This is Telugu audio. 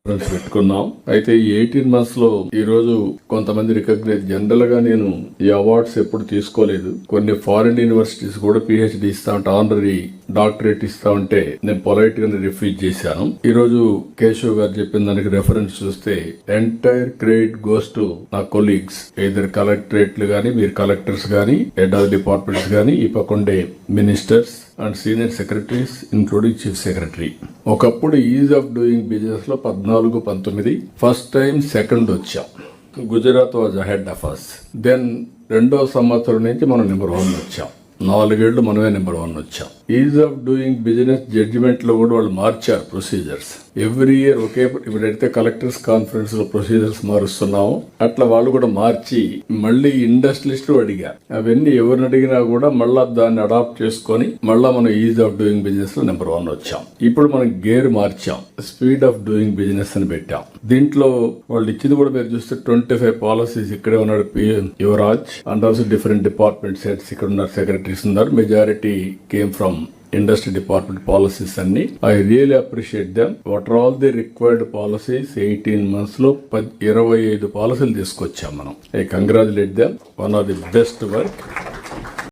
పెట్టుకున్నాం. అయితే ఈ 18 months లో ఈ రోజు కొంతమంది రికగ్నైజ్, జనరల్ గా నేను ఈ అవార్డ్స్ ఎప్పుడు తీసుకోలేదు. కొన్ని ఫారిన్ యూనివర్సిటీస్ కూడా PhD ఇస్తా ఉంటే, ఆనరీ డాక్టరేట్ ఇస్తా ఉంటే నేను పొలైట్ గా రిఫ్యూజ్ చేశాను. ఈ రోజు కేశవ్ గారు చెప్పిన దానికి రెఫరెన్స్ చూస్తే ఎంటైర్ క్రెడిట్ గోస్ టు నా కొలీగ్స్, ఇద్దరు కలెక్టరేట్లు గానీ, మీరు కలెక్టర్స్ గానీ, హెడ్ ఆఫ్ డిపార్ట్మెంట్స్ గానీ, ఈ పక్కండే ministers and senior secretaries including chief secretary. ఒకప్పుడు ఈజ్ ఆఫ్ డూయింగ్ బిజినెస్ లో 14-19 ఫస్ట్ టైం సెకండ్ వచ్చాం. Gujarat was ahead of us. Then 2వ సంవత్సరం నుంచి మనం నెంబర్ 1 వచ్చాం. 4 ఏళ్లు మనమే నెంబర్ 1 వచ్చాం. Ease of doing business judgement లో కూడా వాళ్ళు మార్చారు ప్రొసీజర్స్. ఎవ్రీ ఇయర్ ఒకే, ఇప్పుడైతే కలెక్టర్స్ కాన్ఫరెన్స్ లో ప్రొసీజర్స్ మారుస్తున్నాము, అట్లా వాళ్ళు కూడా మార్చి మళ్ళీ ఇండస్ట్రియలిస్ట్ అడిగా. అవన్నీ ఎవరిని అడిగినా కూడా మళ్ళా దాన్ని అడాప్ట్ చేసుకొని మళ్ళా మనం ఈజ్ ఆఫ్ డూయింగ్ బిజినెస్ లో నెంబర్ 1 వచ్చాం. ఇప్పుడు మనం గేర్ మార్చాం, స్పీడ్ ఆఫ్ డూయింగ్ బిజినెస్ అని పెట్టాం. దీంట్లో వాళ్ళు ఇచ్చింది కూడా మీరు చూస్తే 25 పాలసీస్ ఇక్కడే ఉన్నాడు Yuvraj, and also different department heads ఇక్కడ ఉన్నారు, సెక్రటరీస్ ఉన్నారు. Majority came from industry department policies అన్ని. I really appreciate them. What are all the required policies 18 months లో 25 పాలసీలు తీసుకొచ్చాం మనం. I congratulate them. One of the best work.